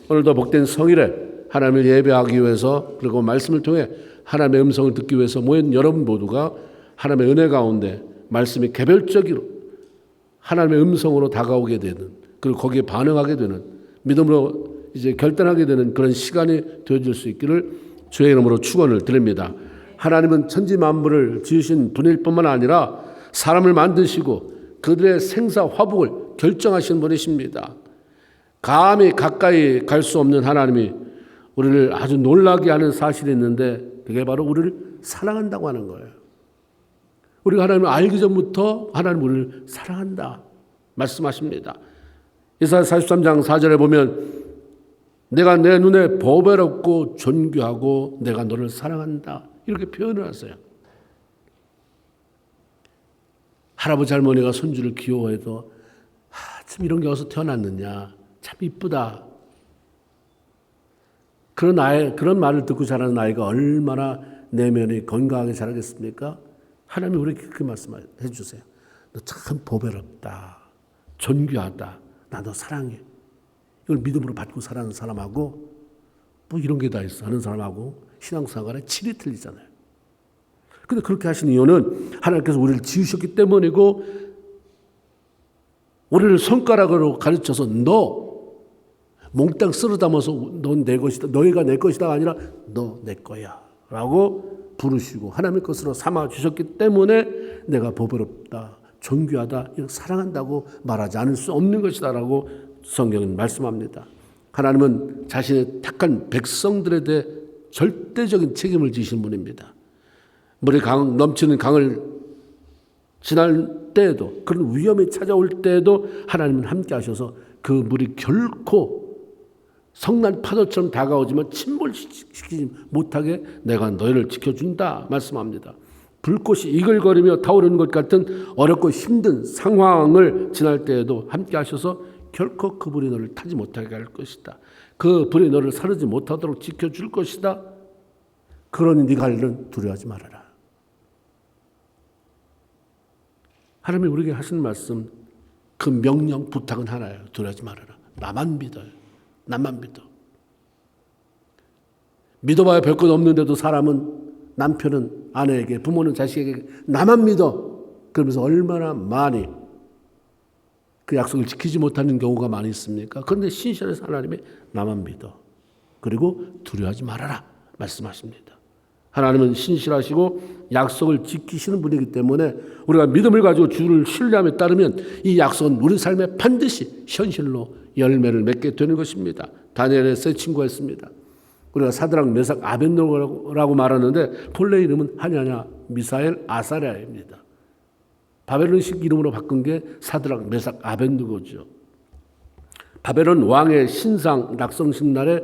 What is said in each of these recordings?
오늘도 복된 성일에 하나님을 예배하기 위해서 그리고 말씀을 통해 하나님의 음성을 듣기 위해서 모인 여러분 모두가 하나님의 은혜 가운데 말씀이 개별적으로 하나님의 음성으로 다가오게 되는, 그리고 거기에 반응하게 되는, 믿음으로 이제 결단하게 되는 그런 시간이 되어질 수 있기를 주의 이름으로 축원을 드립니다. 하나님은 천지 만물을 지으신 분일 뿐만 아니라 사람을 만드시고 그들의 생사 화복을 결정하시는 분이십니다. 감히 가까이 갈 수 없는 하나님이 우리를 아주 놀라게 하는 사실이 있는데, 그게 바로 우리를 사랑한다고 하는 거예요. 우리가 하나님을 알기 전부터 하나님 우리를 사랑한다 말씀하십니다. 이사야 43장 4절에 보면 내가 내 눈에 보배롭고 존귀하고 내가 너를 사랑한다 이렇게 표현을 하세요. 할아버지 할머니가 손주를 귀여워해도 참 이런 게 어디서 태어났느냐, 참 이쁘다, 그런 말을 듣고 자라는 아이가 얼마나 내면이 건강하게 자라겠습니까? 하나님이 우리에게 그렇게 말씀해 주세요. 너 참 보배롭다, 존귀하다, 나 너 사랑해. 이걸 믿음으로 받고 살아가는 사람하고 뭐 이런 게 다 있어 하는 사람하고 신앙생활에 질이 틀리잖아요. 근데 그렇게 하시는 이유는 하나님께서 우리를 지으셨기 때문이고, 우리를 손가락으로 가르쳐서 너 몽땅 쓸어 담아서 넌 내 것이다, 너희가 내 것이다가 아니라 너 내 거야 라고 부르시고 하나님의 것으로 삼아 주셨기 때문에 내가 보배롭다, 존귀하다, 사랑한다고 말하지 않을 수 없는 것이다 라고 성경은 말씀합니다. 하나님은 자신의 택한 백성들에 대해 절대적인 책임을 지시는 분입니다. 물이 넘치는 강을 지날 때에도, 그런 위험이 찾아올 때에도 하나님은 함께 하셔서 그 물이 결코 성난 파도처럼 다가오지만 침몰시키지 못하게 내가 너희를 지켜준다 말씀합니다. 불꽃이 이글거리며 타오르는 것 같은 어렵고 힘든 상황을 지날 때에도 함께 하셔서 결코 그 불이 너를 타지 못하게 할 것이다. 그 불이 너를 사르지 못하도록 지켜줄 것이다. 그러니 네가 일은 두려워하지 말아라. 하나님이 우리에게 하시는 말씀, 그 명령, 부탁은 하나예요. 두려워하지 말아라. 나만 믿어요. 나만 믿어. 믿어봐야 별 것 없는데도 사람은, 남편은 아내에게, 부모는 자식에게 나만 믿어. 그러면서 얼마나 많이 그 약속을 지키지 못하는 경우가 많이 있습니까? 그런데 신실해서 하나님이 나만 믿어. 그리고 두려워하지 말아라 말씀하십니다. 하나님은 신실하시고 약속을 지키시는 분이기 때문에 우리가 믿음을 가지고 주를 신뢰함에 따르면 이 약속은 우리 삶에 반드시 현실로 열매를 맺게 되는 것입니다. 다니엘의 세 친구가 있습니다. 우리가 사드락, 메삭, 아벤노고라고 말하는데 본래 이름은 하냐냐, 미사엘, 아사랴입니다. 바벨론식 이름으로 바꾼 게 사드락, 메삭, 아벤노고죠. 바벨론 왕의 신상 낙성식 날에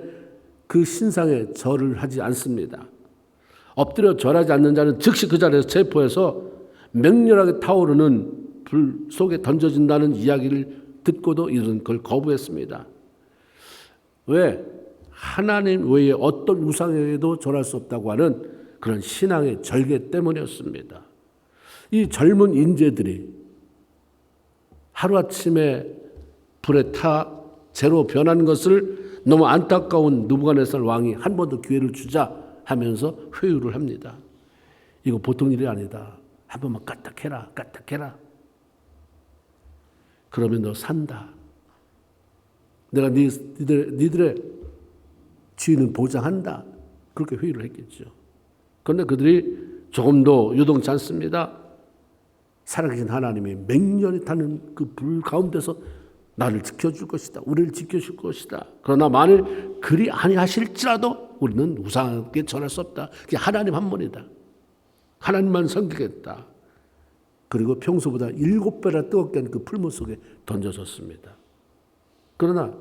그 신상에 절을 하지 않습니다. 엎드려 절하지 않는 자는 즉시 그 자리에서 체포해서 맹렬하게 타오르는 불 속에 던져진다는 이야기를 듣고도 이들은 그걸 거부했습니다. 왜? 하나님 외에 어떤 우상에도 절할 수 없다고 하는 그런 신앙의 절개 때문이었습니다. 이 젊은 인재들이 하루아침에 불에 타 재로 변한 것을 너무 안타까운 느부갓네살 왕이 한 번 더 기회를 주자 하면서 회유를 합니다. 이거 보통 일이 아니다. 한 번만 까딱해라, 까딱해라. 그러면 너 산다. 내가 니들의 지위는 보장한다. 그렇게 회유를 했겠죠. 그런데 그들이 조금도 유동치 않습니다. 살아계신 하나님이 맹렬히 타는 그 불 가운데서 나를 지켜줄 것이다. 우리를 지켜줄 것이다. 그러나 만일 그리 아니하실지라도 우리는 우상에게 전할 수 없다. 그게 하나님 한 분이다. 하나님만 섬기겠다. 그리고 평소보다 7배나 뜨겁게 한 그 풀무 속에 던져졌습니다. 그러나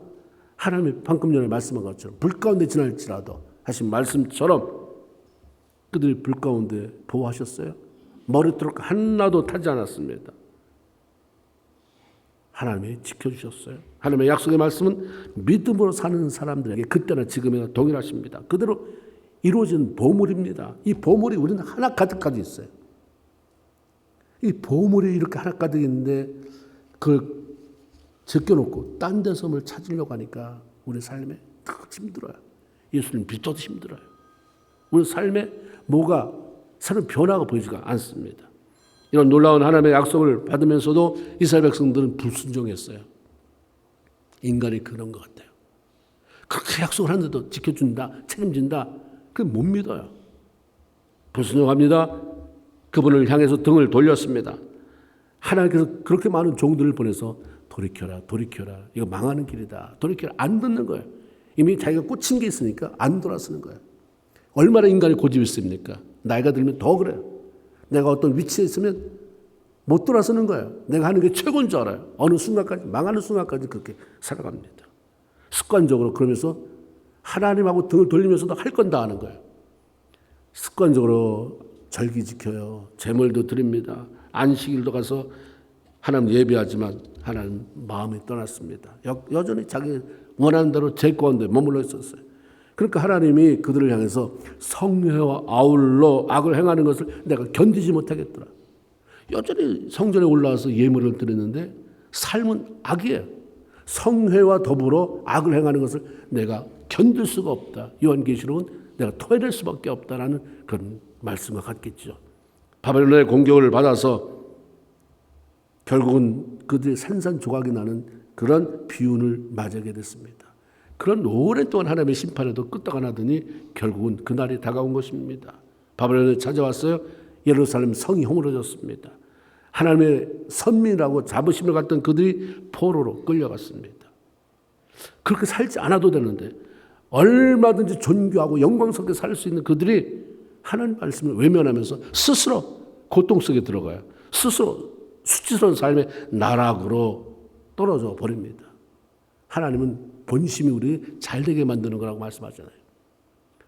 하나님이 방금 전에 말씀한 것처럼 불 가운데 지날지라도 하신 말씀처럼 그들이 불 가운데 보호하셨어요. 머리띠로 하나도 타지 않았습니다. 하나님이 지켜주셨어요. 하나님의 약속의 말씀은 믿음으로 사는 사람들에게 그때나 지금이나 동일하십니다. 그대로 이루어진 보물입니다. 이 보물이 우리는 하나 가득 가지고 있어요. 이 보물이 이렇게 하나 가득 있는데 그걸 제껴놓고 딴 데서 뭘 찾으려고 하니까 우리 삶에 힘들어요. 예수님 믿어도 힘들어요. 우리 삶에 뭐가 새로운 변화가 보이지가 않습니다. 이런 놀라운 하나님의 약속을 받으면서도 이스라엘 백성들은 불순종했어요. 인간이 그런 것 같아요. 그렇게 약속을 하는데도 지켜준다, 책임진다, 그건 못 믿어요. 불순종합니다. 그분을 향해서 등을 돌렸습니다. 하나님께서 그렇게 많은 종들을 보내서 돌이켜라, 돌이켜라. 이거 망하는 길이다. 돌이켜라. 안 듣는 거예요. 이미 자기가 꽂힌 게 있으니까 안 돌아서는 거예요. 얼마나 인간이 고집이 있습니까? 나이가 들면 더 그래요. 내가 어떤 위치에 있으면 못 돌아서는 거예요. 내가 하는 게 최고인 줄 알아요. 어느 순간까지, 망하는 순간까지 그렇게 살아갑니다. 습관적으로 그러면서 하나님하고 등을 돌리면서도 할 건 다 하는 거예요. 습관적으로 절기 지켜요. 제물도 드립니다. 안식일도 가서 하나님 예배하지만 하나님 마음이 떠났습니다. 여전히 자기 원하는 대로 제 가운데 머물러 있었어요. 그러니까 하나님이 그들을 향해서 성회와 아울러 악을 행하는 것을 내가 견디지 못하겠더라. 여전히 성전에 올라와서 예물을 드리는데 삶은 악이에요. 성회와 더불어 악을 행하는 것을 내가 견딜 수가 없다. 요한계시록은 내가 토해낼 수밖에 없다라는 그런 말씀과 같겠죠. 바벨론의 공격을 받아서 결국은 그들의 산산조각이 나는 그런 비운을 맞이하게 됐습니다. 그런 오랫동안 하나님의 심판에도 끄떡 안 하더니 결국은 그날이 다가온 것입니다. 바벨론에 찾아왔어요. 예루살렘 성이 허물어졌습니다. 하나님의 선민이라고 자부심을 갖던 그들이 포로로 끌려갔습니다. 그렇게 살지 않아도 되는데 얼마든지 존귀하고 영광스럽게 살 수 있는 그들이 하나님 말씀을 외면하면서 스스로 고통 속에 들어가요. 스스로 수치스러운 삶의 나락으로 떨어져 버립니다. 하나님은 본심이 우리 잘되게 만드는 거라고 말씀하잖아요.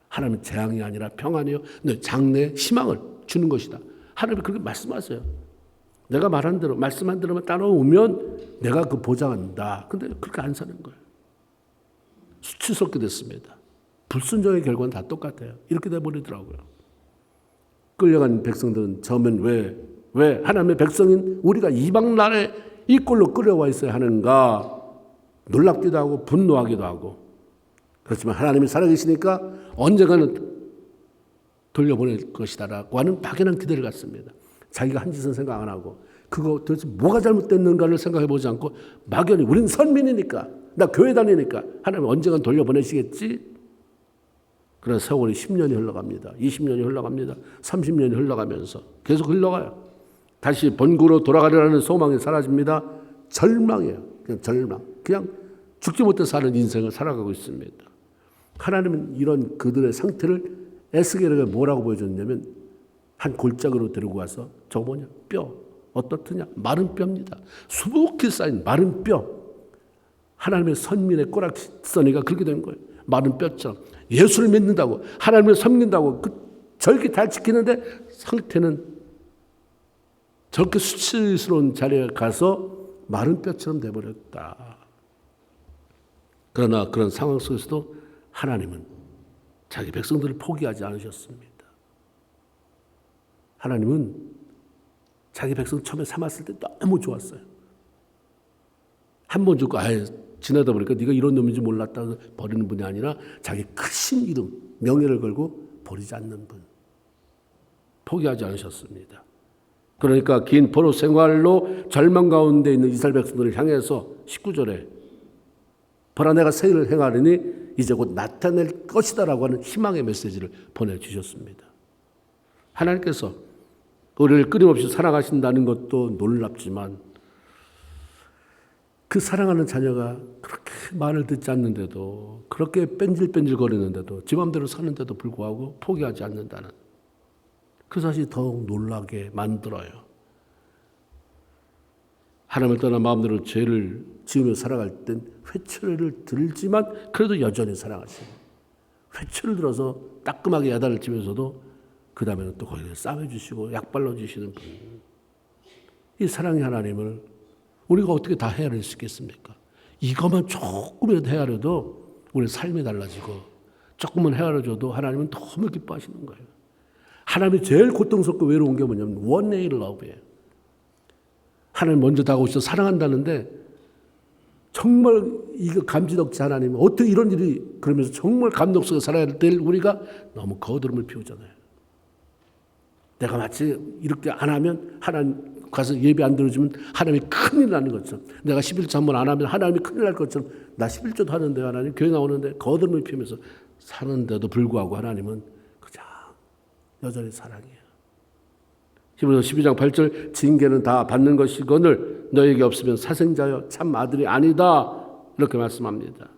하나님은 재앙이 아니라 평안이요. 장래의 희망을 주는 것이다. 하나님이 그렇게 말씀하세요. 내가 말한 대로 말씀한 대로만 따라오면 내가 그 보장한다. 근데 그렇게 안 사는 거예요. 수치스럽게 됐습니다. 불순종의 결과는 다 똑같아요. 이렇게 돼버리더라고요. 끌려간 백성들은 처음엔 왜 하나님의 백성인 우리가 이방 나라에 이 꼴로 끌려와 있어야 하는가 놀랍기도 하고 분노하기도 하고 그렇지만 하나님이 살아계시니까 언젠가는 돌려보낼 것이다라고 하는 막연한 기대를 갖습니다. 자기가 한 짓은 생각 안 하고 그거 도대체 뭐가 잘못됐는가를 생각해 보지 않고 막연히 우린 선민이니까 나 교회 다니니까 하나님 언젠간 돌려보내시겠지. 그런 세월이 10년이 흘러갑니다. 20년이 흘러갑니다. 30년이 흘러가면서 계속 흘러가요. 다시 본국으로 돌아가려는 소망이 사라집니다. 절망이에요. 그냥 절망. 그냥 죽지 못해 사는 인생을 살아가고 있습니다. 하나님은 이런 그들의 상태를 에스겔에게 뭐라고 보여줬냐면 한 골짜기로 데리고 와서 저거 뭐냐? 뼈. 어떻느냐? 마른 뼈입니다. 수북히 쌓인 마른 뼈. 하나님의 선민의 꼬락서니가 그렇게 된 거예요. 마른 뼈처럼. 예수를 믿는다고 하나님을 섬긴다고 그 절기 다 지키는데 상태는 저렇게 수치스러운 자리에 가서 마른 뼈처럼 돼버렸다. 그러나 그런 상황 속에서도 하나님은 자기 백성들을 포기하지 않으셨습니다. 하나님은 자기 백성 처음에 삼았을 때 너무 좋았어요. 한 번 주고 지나다 보니까 네가 이런 놈인지 몰랐다 버리는 분이 아니라 자기 크신 이름, 명예를 걸고 버리지 않는 분. 포기하지 않으셨습니다. 그러니까 긴 포로 생활로 절망 가운데 있는 이스라엘 백성들을 향해서 19절에 보라 내가 새 일을 행하리니 이제 곧 나타낼 것이다라고 하는 희망의 메시지를 보내주셨습니다. 하나님께서 우리를 끊임없이 사랑하신다는 것도 놀랍지만 그 사랑하는 자녀가 그렇게 말을 듣지 않는데도 그렇게 뺀질뺀질 거리는데도 지 맘대로 사는데도 불구하고 포기하지 않는다는 그 사실이 더욱 놀라게 만들어요. 하나님을 떠나 마음대로 죄를 지으며 살아갈 땐 회초리를 들지만 그래도 여전히 사랑하시고 회초리를 들어서 따끔하게 야단을 치면서도 그 다음에는 또 거기에 싸매주시고 약 발라주시는 분. 이 사랑의 하나님을 우리가 어떻게 다 헤아릴 수 있겠습니까? 이것만 조금이라도 헤아려도 우리 삶이 달라지고 조금만 헤아려줘도 하나님은 너무 기뻐하시는 거예요. 하나님이 제일 고통스럽고 외로운 게 뭐냐면 원웨이 러브예요. 하나님 먼저 다가오셔서 사랑한다는데 정말 이거 감지덕지 하나님 어떻게 이런 일이 그러면서 정말 감동 속에 살아야 될 우리가 너무 거드름을 피우잖아요. 내가 마치 이렇게 안 하면 하나님 가서 예배 안 들어주면 하나님이 큰일 나는 것처럼, 내가 11조 한번 안 하면 하나님이 큰일 날 것처럼, 나 11조도 하는데 하나님 교회 나오는데 거드름을 피우면서 사는데도 불구하고 하나님은 그냥 여전히 사랑해요. 히브리서 12장 8절 징계는 다 받는 것이거늘 너에게 없으면 사생자여 참 아들이 아니다, 이렇게 말씀합니다.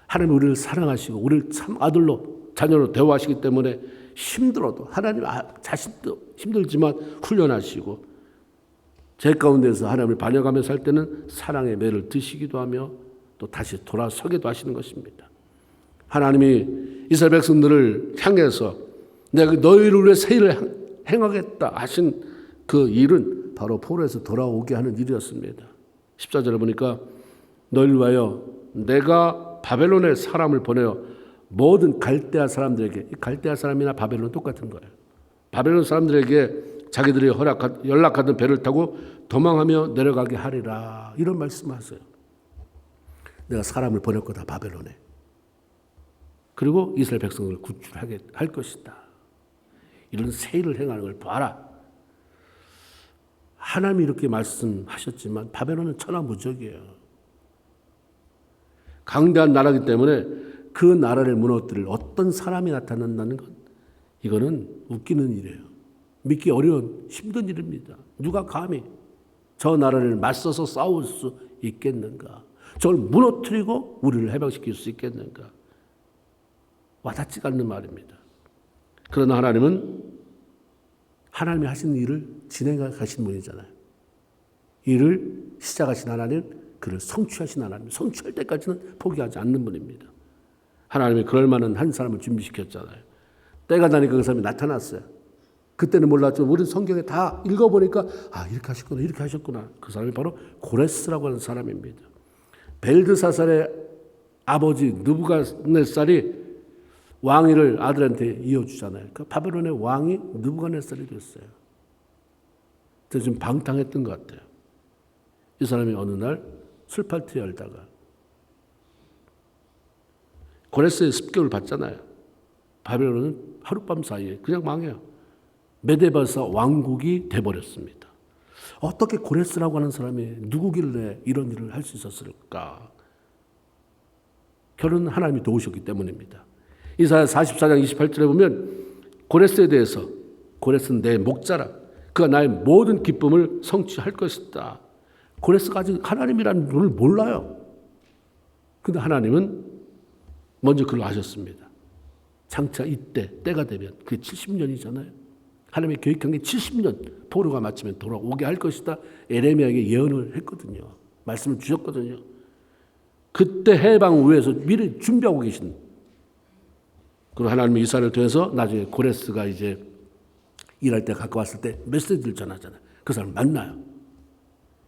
하나님 우리를 사랑하시고 우리를 참 아들로 자녀로 대우하시기 때문에 힘들어도 하나님 자신도 힘들지만 훈련하시고 제 가운데서 하나님을 반영하며 살 때는 사랑의 매를 드시기도 하며 또 다시 돌아서기도 하시는 것입니다. 하나님이 이스라엘 백성들을 향해서 내가 너희를 위해 새 일을 행하겠다 하신 그 일은 바로 포로에서 돌아오게 하는 일이었습니다. 14절에 보니까 너희를 위하여 내가 바벨론에 사람을 보내어 모든 갈대아 사람들에게, 갈대아 사람이나 바벨론은 똑같은 거예요. 바벨론 사람들에게 자기들이 연락하던 배를 타고 도망하며 내려가게 하리라, 이런 말씀하세요. 내가 사람을 보낼 거다 바벨론에. 그리고 이스라엘 백성을 구출하게 할 것이다. 이런 새 일을 행하는 걸 봐라. 하나님이 이렇게 말씀하셨지만 바벨론은 천하무적이에요. 강대한 나라이기 때문에 그 나라를 무너뜨릴 어떤 사람이 나타난다는 것, 이거는 웃기는 일이에요. 믿기 어려운 힘든 일입니다. 누가 감히 저 나라를 맞서서 싸울 수 있겠는가? 저걸 무너뜨리고 우리를 해방시킬 수 있겠는가? 와닿지가 않는 말입니다. 그러나 하나님은 하나님이 하신 일을 진행하신 분이잖아요. 일을 시작하신 하나님, 그를 성취하신 하나님, 성취할 때까지는 포기하지 않는 분입니다. 하나님이 그럴 만한 한 사람을 준비시켰잖아요. 때가 나니까 그 사람이 나타났어요. 그때는 몰랐죠. 우리 성경에 다 읽어보니까 이렇게 하셨구나, 이렇게 하셨구나. 그 사람이 바로 고레스라고 하는 사람입니다. 벨드사살의 아버지 느부갓네살이 왕위를 아들한테 이어주잖아요. 그 바벨론의 왕이 느부갓네살이 됐어요. 그래서 좀 방탕했던 것 같아요. 이 사람이 어느 날 술파티 열다가 고레스의 습격을 받잖아요. 바벨론은 하룻밤 사이에 그냥 망해요. 메데바사 왕국이 돼버렸습니다. 어떻게 고레스라고 하는 사람이 누구길래 이런 일을 할 수 있었을까? 결론은 하나님이 도우셨기 때문입니다. 이사야 44장 28절에 보면 고레스에 대해서, 고레스는 내 목자라, 그가 나의 모든 기쁨을 성취할 것이다. 고레스가 아직 하나님이라는 분을 몰라요. 그런데 하나님은 먼저 그걸 아셨습니다. 장차 이때 때가 되면, 그게 70년이잖아요. 하나님이 계획한 게 70년 포로가 마치면 돌아오게 할 것이다. 에레미야에게 예언을 했거든요. 말씀을 주셨거든요. 그때 해방 위해서 미리 준비하고 계신. 그리고 하나님이 이사야를 통해서 나중에 고레스가 이제 일할 때 가까웠을 때 메시지를 전하잖아요. 그 사람을 만나요.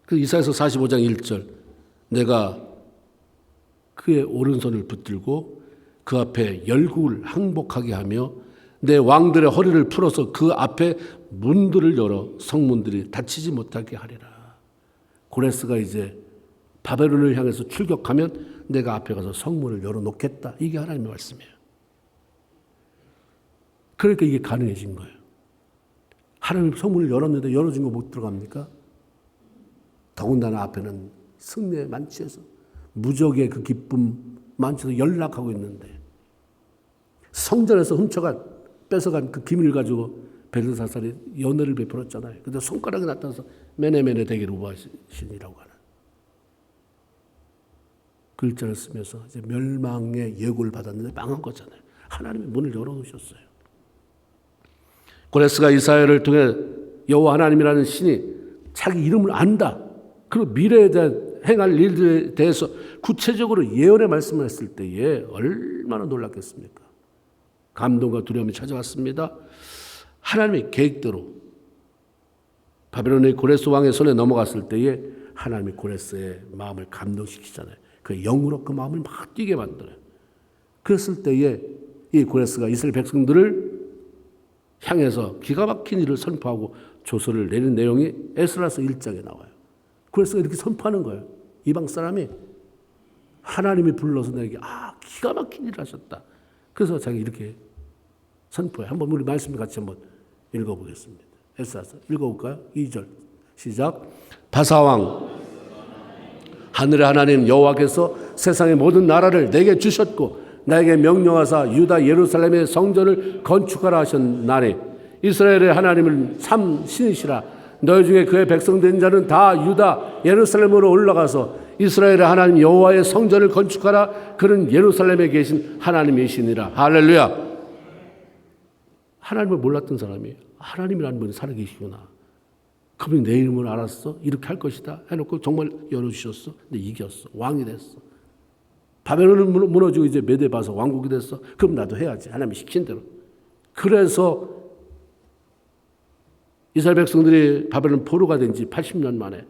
그 이사야서 45장 1절, 내가 그의 오른손을 붙들고 그 앞에 열국을 항복하게 하며 내 왕들의 허리를 풀어서 그 앞에 문들을 열어 성문들이 닫히지 못하게 하리라. 고레스가 이제 바벨론을 향해서 출격하면 내가 앞에 가서 성문을 열어놓겠다. 이게 하나님의 말씀이에요. 그러니까 이게 가능해진 거예요. 하나님 성문을 열었는데 열어진 거 못 들어갑니까? 더군다나 앞에는 승리의 만취에서 무적의 그 기쁨 만취에서 연락하고 있는데 성전에서 뺏어간 그 기밀을 가지고 벨드사살이 연회를 베풀었잖아요. 근데 손가락이 나타나서 메네메네 대기를 우하시니라고 하는 글자를 쓰면서 이제 멸망의 예고를 받았는데 망한 거잖아요. 하나님이 문을 열어놓으셨어요. 고레스가 이사야를 통해 여호와 하나님이라는 신이 자기 이름을 안다. 그리고 미래에 대한 행할 일들에 대해서 구체적으로 예언의 말씀을 했을 때에 얼마나 놀랐겠습니까? 감동과 두려움이 찾아왔습니다. 하나님의 계획대로 바벨론의 고레스 왕의 손에 넘어갔을 때에 하나님이 고레스의 마음을 감동시키잖아요. 그 영으로 그 마음을 막 뛰게 만들어요. 그랬을 때에 이 고레스가 이스라엘 백성들을 향해서 기가 막힌 일을 선포하고 조서를 내린 내용이 에스라서 1장에 나와요. 고레스가 이렇게 선포하는 거예요. 이방 사람이 하나님이 불러서 내게 기가 막힌 일을 하셨다. 그래서 자기 이렇게 선포해. 한번 우리 말씀 같이 한번 읽어보겠습니다. 에스라서 읽어볼까요? 2절 시작. 바사왕 하늘의 하나님 여호와께서 세상의 모든 나라를 내게 주셨고 나에게 명령하사 유다 예루살렘의 성전을 건축하라 하셨나니 이스라엘의 하나님은 참 신이시라. 너희 중에 그의 백성된 자는 다 유다 예루살렘으로 올라가서 이스라엘의 하나님 여호와의 성전을 건축하라. 그는 예루살렘에 계신 하나님이시니라. 할렐루야. 하나님을 몰랐던 사람이 하나님이라는 분이 살아계시구나. 그분이 내 이름을 알았어. 이렇게 할 것이다 해놓고 정말 열어주셨어. 근데 이겼어. 왕이 됐어. 바벨론은 무너지고 이제 메데바서 왕국이 됐어. 그럼 나도 해야지. 하나님이 시킨 대로. 그래서 이스라엘 백성들이 바벨론 포로가 된 지 80년 만에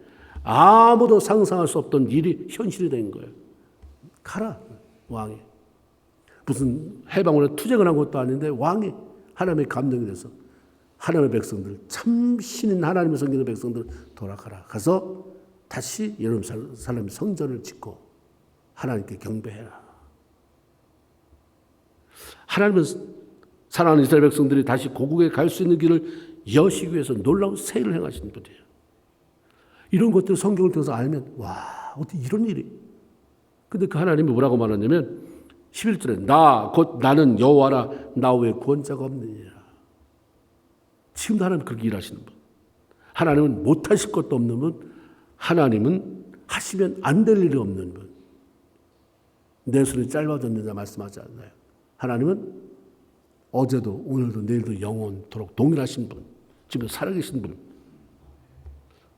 아무도 상상할 수 없던 일이 현실이 된 거예요. 가라 왕이. 무슨 해방으로 투쟁을 한 것도 아닌데 왕이 하나님의 감동이 돼서 하나님의 백성들, 참 신인 하나님의 섬기는 백성들 돌아가라. 가서 다시 예루살렘 성전을 짓고 하나님께 경배해라. 하나님은 사랑하는 이스라엘 백성들이 다시 고국에 갈 수 있는 길을 여시기 위해서 놀라운 세일을 행하신 분이에요. 이런 것들을 성경을 통해서 알면 와 어떻게 이런 일이. 근데 그 하나님이 뭐라고 말하냐면 11절에 곧 나는 여호와라 나 외에 구원자가 없느니라. 지금도 하나님 그렇게 일하시는 분. 하나님은 못하실 것도 없는 분. 하나님은 하시면 안 될 일이 없는 분. 내 손이 짧아졌느냐 말씀하지 않나요? 하나님은 어제도 오늘도 내일도 영원토록 동일하신 분. 지금 살아계신 분.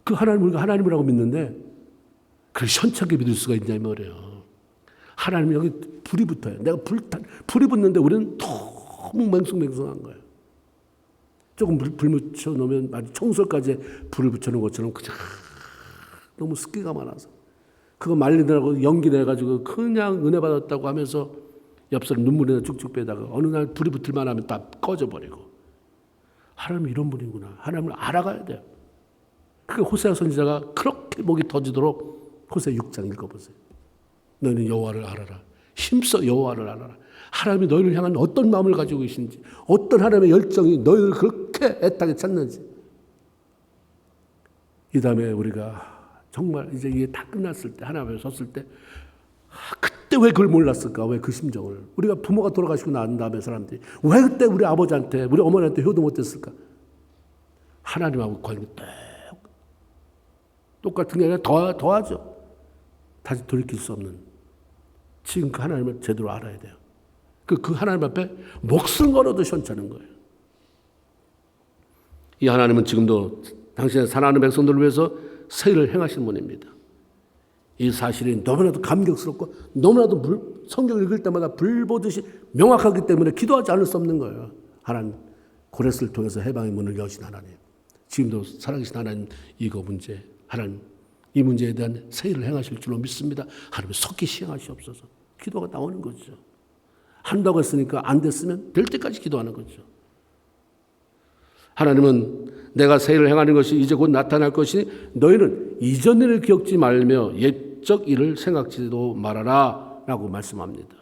그 하나님을 우리가 하나님이라고 믿는데 그걸 현찮게 믿을 수가 있냐 이 말이에요. 하나님이 여기 불이 붙어요. 내가 불이 붙는데 우리는 너무 맹숭맹숭한 거예요. 조금 불 붙여 놓으면 마치 청소까지 불을 붙여 놓은 것처럼 그냥 너무 습기가 많아서 그거 말리느라고 연기 내가지고 그냥 은혜 받았다고 하면서 옆사람 눈물이나 쭉쭉 빼다가 어느 날 불이 붙을 만하면 다 꺼져버리고. 하나님은 이런 분이구나. 하나님을 알아가야 돼요. 그 호세아 선지자가 그렇게 목이 터지도록 호세아 6장 읽어보세요. 너희는 여호와를 알아라. 힘써 여호와를 알아라. 하나님이 너희를 향한 어떤 마음을 가지고 계신지, 어떤 하나님의 열정이 너희를 그렇게 애타게 찾는지. 이 다음에 우리가 정말 이제 이게 다 끝났을 때, 하나님 앞에 섰을 때, 그때 왜 그걸 몰랐을까? 왜 그 심정을? 우리가 부모가 돌아가시고 난 다음에 사람들이 왜 그때 우리 아버지한테, 우리 어머니한테 효도 못했을까? 하나님하고 관계 똑같은 게 아니라 더하죠. 다시 돌이킬 수 없는. 지금 그 하나님을 제대로 알아야 돼요. 그 하나님 앞에 목숨 걸어도 시원찮은 거예요. 이 하나님은 지금도 당신의 사랑하는 백성들을 위해서 세일을 행하시는 분입니다. 이 사실이 너무나도 감격스럽고 너무나도 성경 읽을 때마다 불 보듯이 명확하기 때문에 기도하지 않을 수 없는 거예요. 하나님, 고레스를 통해서 해방의 문을 여신 하나님, 지금도 살아계신 하나님, 이거 문제, 하나님 이 문제에 대한 세일을 행하실 줄로 믿습니다. 하나님 속히 시행하시옵소서. 기도가 나오는 거죠. 한다고 했으니까 안 됐으면 될 때까지 기도하는 거죠. 하나님은 내가 세일을 행하는 것이 이제 곧 나타날 것이니 너희는 이전 일을 기억지 말며 옛적 일을 생각지도 말아라 라고 말씀합니다.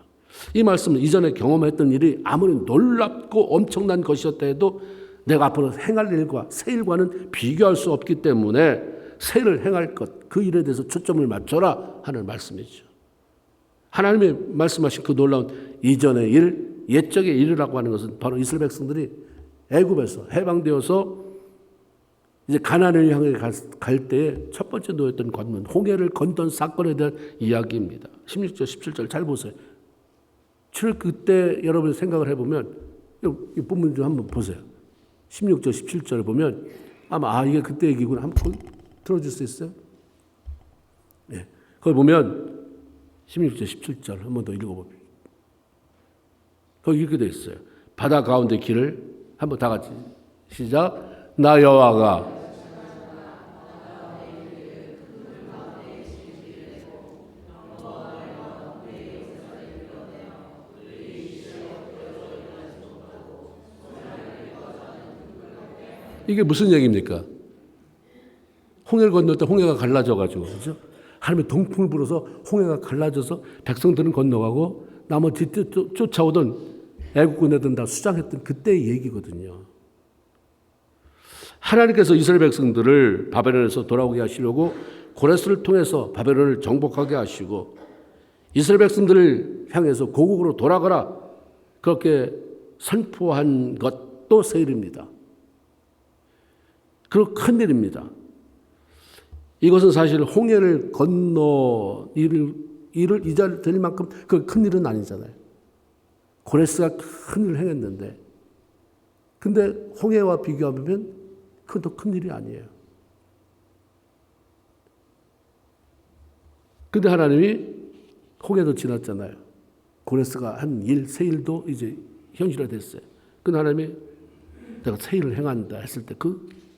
이 말씀은 이전에 경험했던 일이 아무리 놀랍고 엄청난 것이었다 해도 내가 앞으로 행할 일과 새 일과는 비교할 수 없기 때문에 세일을 행할 것, 그 일에 대해서 초점을 맞춰라 하는 말씀이죠. 하나님이 말씀하신 그 놀라운 이전의 일, 옛적의 일이라고 하는 것은 바로 이스라엘 백성들이 애굽에서 해방되어서 이제 가나안을 향해 갈 때에 첫 번째 놓였던 관문, 홍해를 건던 사건에 대한 이야기입니다. 16절, 17절 잘 보세요. 그때 여러분이 생각을 해보면 이 본문 좀 한번 보세요. 16절, 17절을 보면 아마 이게 그때 얘기구나. 한번 들어줄 수 있어요? 네. 거기 보면 16절, 17절 한 번 더 읽어봅니다. 거기 이렇게 되어 있어요. 바다 가운데 길을 한번 다 같이 시작. 나 여호와가 이게 무슨 얘기입니까? 홍해를 건널 때 홍해가 갈라져가지고, 그죠? 하나님의 동풍을 불어서 홍해가 갈라져서 백성들은 건너가고 나머지 쫓아오던 애국군대들은 다 수장했던 그때의 얘기거든요. 하나님께서 이스라엘 백성들을 바벨론에서 돌아오게 하시려고 고레스를 통해서 바벨론을 정복하게 하시고 이스라엘 백성들을 향해서 고국으로 돌아가라 그렇게 선포한 것도 세일입니다. 그리고 큰일입니다. 이것은 사실 홍해를 건너 일을 이자 될 만큼 그 큰일은 아니잖아요. 고레스가 큰일을 행했는데 근데 홍해와 비교하면 그건 큰일이 아니에요. 근데 하나님이 홍해도 지났잖아요. 고레스가 한 일, 세 일도 이제 현실화됐어요. 근데 하나님이 내가 세 일을 행한다 했을 때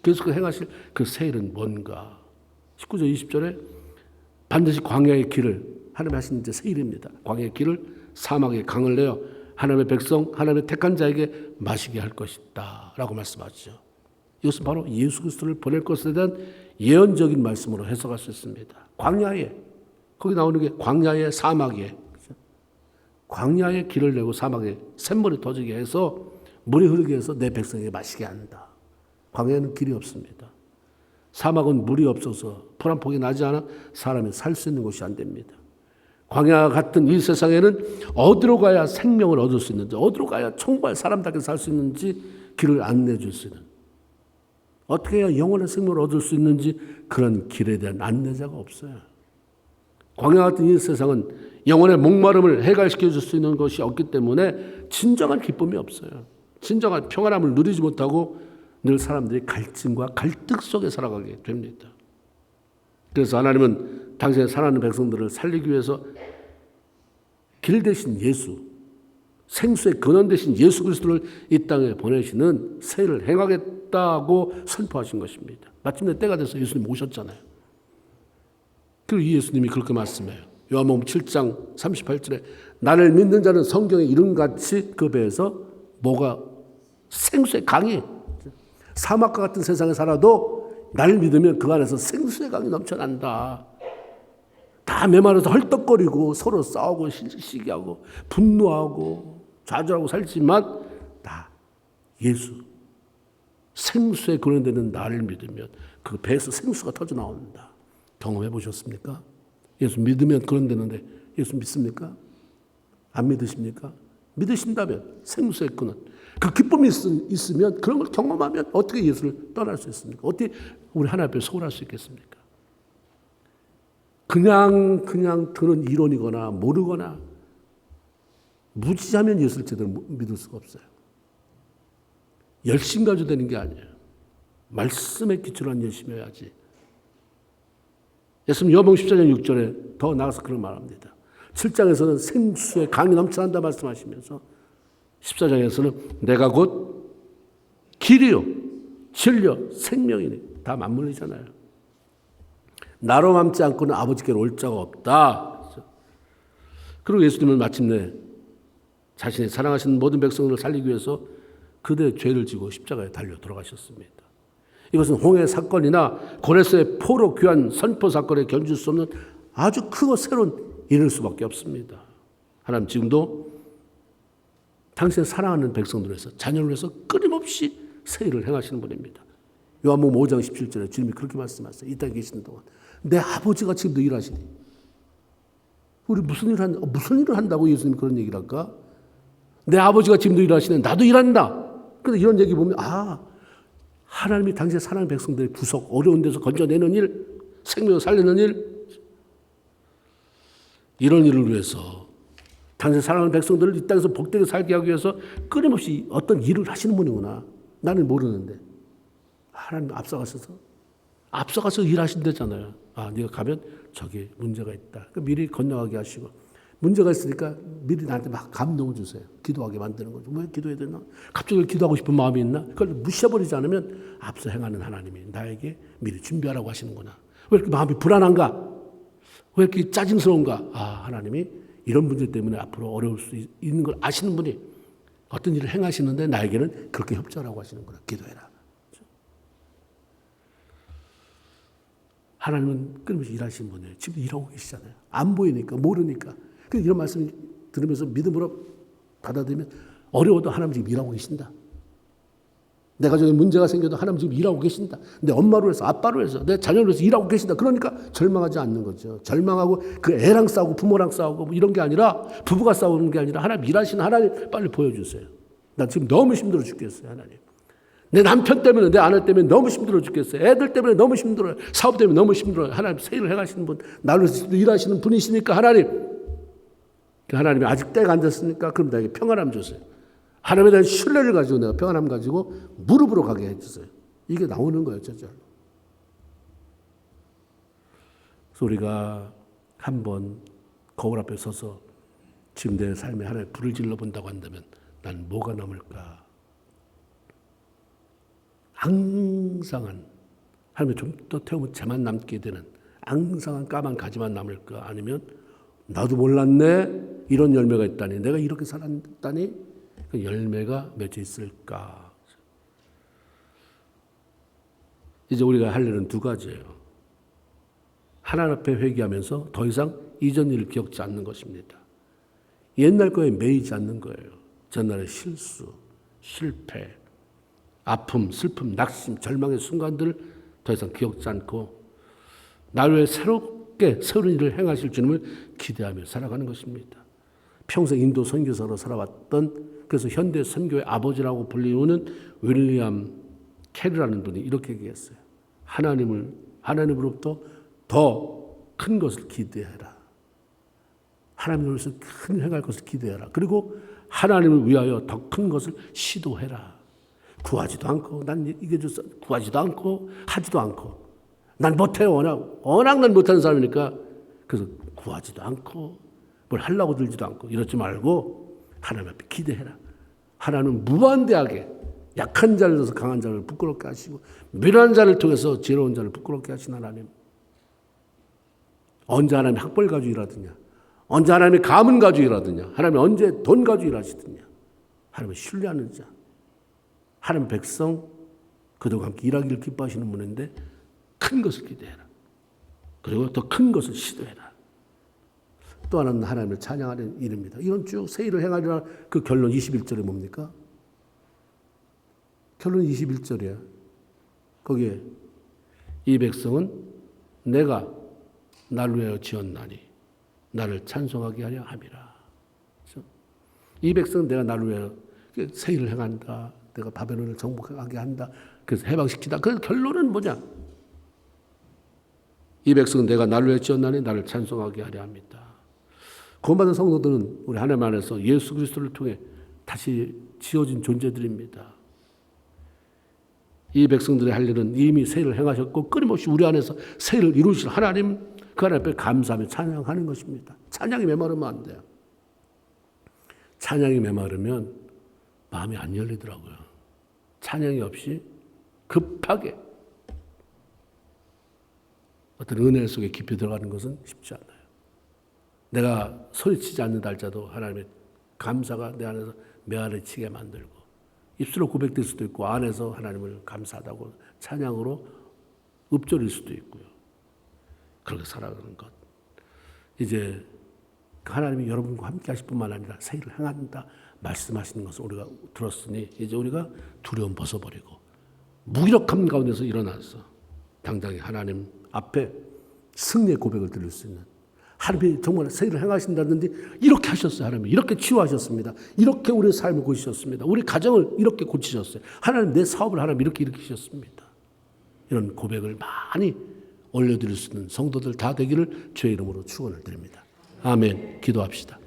계속 행하실 그 세 일은 뭔가? 19절 20절에 반드시 광야의 길을 하나님이 하시는 이제 세 일입니다. 광야의 길을 사막의 강을 내어 하나님의 백성, 하나님의 택한 자에게 마시게 할 것이다 라고 말씀하시죠. 이것은 바로 예수 그리스도를 보낼 것에 대한 예언적인 말씀으로 해석할 수 있습니다. 광야에, 거기 나오는 게 광야의 사막에, 광야의 길을 내고 사막에 샘물이 터지게 해서 물이 흐르게 해서 내 백성에게 마시게 한다. 광야에는 길이 없습니다. 사막은 물이 없어서 풀 한 폭이 나지 않아 사람이 살 수 있는 곳이 안 됩니다. 광야 같은 이 세상에는 어디로 가야 생명을 얻을 수 있는지, 어디로 가야 정말 사람답게 살 수 있는지 길을 안내해 줄 수 있는, 어떻게 해야 영원한 생명을 얻을 수 있는지 그런 길에 대한 안내자가 없어요. 광야 같은 이 세상은 영혼의 목마름을 해결시켜 줄 수 있는 것이 없기 때문에 진정한 기쁨이 없어요. 진정한 평안함을 누리지 못하고 늘 사람들이 갈증과 갈등 속에 살아가게 됩니다. 그래서 하나님은 당신의 사랑하는 백성들을 살리기 위해서 길 대신 예수, 생수의 근원 대신 예수 그리스도를 이 땅에 보내시는 세일을 행하겠다고 선포하신 것입니다. 마침내 때가 돼서 예수님 오셨잖아요. 그리고 이 예수님이 그렇게 말씀해요. 요한복음 7장 38절에 나를 믿는 자는 성경의 이름같이 그 배에서 뭐가 생수의 강이, 사막과 같은 세상에 살아도 나를 믿으면 그 안에서 생수의 강이 넘쳐난다. 다 메마르서 헐떡거리고 서로 싸우고 시기하고 분노하고 좌절하고 살지만 나 예수 생수에 근원되는 나를 믿으면 그 배에서 생수가 터져 나온다. 경험해 보셨습니까? 예수 믿으면 근원되는데 예수 믿습니까? 안 믿으십니까? 믿으신다면 생수의 근원, 그 기쁨이 있으면 그런 걸 경험하면 어떻게 예수를 떠날 수 있습니까? 어떻게 우리 하나님 앞에 소홀할 수 있겠습니까? 그냥 드는 이론이거나 모르거나 무지하면 예수를 제대로 믿을 수가 없어요. 열심 가지고 되는 게 아니에요. 말씀에 기초로 한 열심이어야지. 예수님 요한복음 14장 6절에 더 나아가서 그런 말합니다. 7장에서는 생수의 강이 넘쳐난다 말씀하시면서 14장에서는 내가 곧 길이요 진리요 생명이니 다 맞물리잖아요. 나로 맘지 않고는 아버지께로 올 자가 없다. 그리고 예수님은 마침내 자신의 사랑하시는 모든 백성을 살리기 위해서 그들의 죄를 지고 십자가에 달려 돌아가셨습니다. 이것은 홍해 사건이나 고레스의 포로 귀환 선포 사건에 견줄 수 없는 아주 크고 새로운 일일 수밖에 없습니다. 하나님 지금도 당신의 사랑하는 백성들을 위해서, 자녀를 위해서 끊임없이 새 일을 행하시는 분입니다. 요한복음 5장 17절에 주님이 그렇게 말씀하세요. 이 땅에 계시는 동안 내 아버지가 지금도 일하시니 우리 무슨 일을 한다고 예수님이 그런 얘기를 할까? 내 아버지가 지금도 일하시는 나도 일한다. 그런데 이런 얘기 보면 하나님이 당신의 사랑하는 백성들의 구속, 어려운 데서 건져내는 일, 생명을 살리는 일, 이런 일을 위해서 당신의 사랑하는 백성들을 이 땅에서 복되게 살게 하기 위해서 끊임없이 어떤 일을 하시는 분이구나. 나는 모르는데 하나님 앞서가서 일하신다잖아요. 네가 가면 저기 문제가 있다. 미리 건너가게 하시고 문제가 있으니까 미리 나한테 막 감동을 주세요. 기도하게 만드는 거죠. 왜 기도해야 되나? 갑자기 기도하고 싶은 마음이 있나? 그걸 무시해버리지 않으면 앞서 행하는 하나님이 나에게 미리 준비하라고 하시는구나. 왜 이렇게 마음이 불안한가? 왜 이렇게 짜증스러운가? 하나님이 이런 분들 때문에 앞으로 어려울 수 있는 걸 아시는 분이 어떤 일을 행하시는데 나에게는 그렇게 협조하라고 하시는구나. 기도해라. 하나님은 끊임없이 일하시는 분이에요. 지금 일하고 계시잖아요. 안 보이니까, 모르니까. 이런 말씀 들으면서 믿음으로 받아들이면 어려워도 하나님 지금 일하고 계신다. 내 가정에 문제가 생겨도 하나님 지금 일하고 계신다. 내 엄마로 해서, 아빠로 해서, 내 자녀로 해서 일하고 계신다. 그러니까 절망하지 않는 거죠. 절망하고 그 애랑 싸우고 부모랑 싸우고 뭐 이런 게 아니라, 부부가 싸우는 게 아니라 하나님 일하시는 하나님 빨리 보여주세요. 난 지금 너무 힘들어 죽겠어요, 하나님. 내 남편 때문에, 내 아내 때문에 너무 힘들어 죽겠어요. 애들 때문에 너무 힘들어요. 사업 때문에 너무 힘들어요. 하나님 새 일을 해가시는 분, 나로 일하시는 분이시니까 하나님이 아직 때가 안 됐으니까 그럼 나에게 평안함 주세요. 하나님에 대한 신뢰를 가지고 내가 평안함 가지고 무릎으로 가게 해주세요. 이게 나오는 거예요, 저절로. 그래서 우리가 한번 거울 앞에 서서 지금 내 삶에 하나님 불을 질러 본다고 한다면 난 뭐가 남을까? 앙상한, 하나님이 좀 더 태우면 재만 남게 되는 앙상한 까만 가지만 남을까? 아니면 나도 몰랐네, 이런 열매가 있다니, 내가 이렇게 살았다니, 그 열매가 맺혀 있을까? 이제 우리가 할 일은 두 가지예요. 하나님 앞에 회개하면서 더 이상 이전 일을 기억지 않는 것입니다. 옛날 거에 매이지 않는 거예요. 전날의 실수, 실패, 아픔, 슬픔, 낙심, 절망의 순간들을 더 이상 기억지 않고 나를 위해 새롭게 새로운 일을 행하실 주님을 기대하며 살아가는 것입니다. 평생 인도 선교사로 살아왔던, 그래서 현대 선교의 아버지라고 불리우는 윌리엄 캐리라는 분이 이렇게 얘기했어요. 하나님으로부터 더 큰 것을 기대해라. 하나님으로서 큰 행할 것을 기대해라. 그리고 하나님을 위하여 더 큰 것을 시도해라. 구하지도 않고, 난 이게 줬어. 구하지도 않고, 하지도 않고. 난 못해요, 워낙 난 못하는 사람이니까. 그래서 구하지도 않고, 뭘 하려고 들지도 않고, 이러지 말고, 하나님 앞에 기대해라. 하나님은 무한대하게 약한 자를 들어서 강한 자를 부끄럽게 하시고, 미련한 자를 통해서 지혜로운 자를 부끄럽게 하신 하나님. 언제 하나님이 학벌 가지고 일하느냐? 언제 하나님이 가문 가지고 일하느냐? 하나님이 언제 돈 가지고 일하시느냐? 하나님을 신뢰하는 자. 하나님 백성, 그들과 함께 일하기를 기뻐하시는 분인데 큰 것을 기대해라. 그리고 더 큰 것을 시도해라. 또 하나는 하나님을 찬양하는 일입니다. 이런 쭉 새 일을 행하리라. 그 결론 21절이 뭡니까? 결론 21절이야. 거기에 이 백성은 내가 나를 위하여 지었나니 나를 찬송하게 하려 함이라. 그렇죠? 이 백성은 내가 나를 위하여 새 일을 행한다. 내가 바벨론을 정복하게 한다. 그래서 해방시키다. 그 결론은 뭐냐? 이 백성은 내가 나를 위하여 지었나니 나를 찬송하게 하려 합니다. 구원받은 성도들은 우리 하나님 안에서 예수 그리스도를 통해 다시 지어진 존재들입니다. 이 백성들의 할 일은 이미 새 일을 행하셨고 끊임없이 우리 안에서 새 일을 이루실 하나님, 그 하나님 앞에 감사하며 찬양하는 것입니다. 찬양이 메마르면 안 돼요. 찬양이 메마르면 마음이 안 열리더라고요. 찬양이 없이 급하게 어떤 은혜 속에 깊이 들어가는 것은 쉽지 않아요. 내가 소리치지 않는다 할지라도 하나님의 감사가 내 안에서 메아리 치게 만들고, 입술로 고백될 수도 있고 안에서 하나님을 감사하다고 찬양으로 읊조릴 수도 있고요. 그렇게 살아가는 것. 이제 하나님이 여러분과 함께 하실 뿐만 아니라 새 일을 행한다 말씀하시는 것을 우리가 들었으니 이제 우리가 두려움 벗어버리고 무기력함 가운데서 일어나서 당당히 하나님 앞에 승리의 고백을 드릴 수 있는, 하나님이 정말 새 일을 행하신다든지 이렇게 하셨어요. 하나님이 이렇게 치유하셨습니다. 이렇게 우리의 삶을 고치셨습니다. 우리 가정을 이렇게 고치셨어요. 하나님 내 사업을 하나님 이렇게 일으키셨습니다. 이런 고백을 많이 올려드릴 수 있는 성도들 다 되기를 주의 이름으로 축원을 드립니다. 아멘. 기도합시다.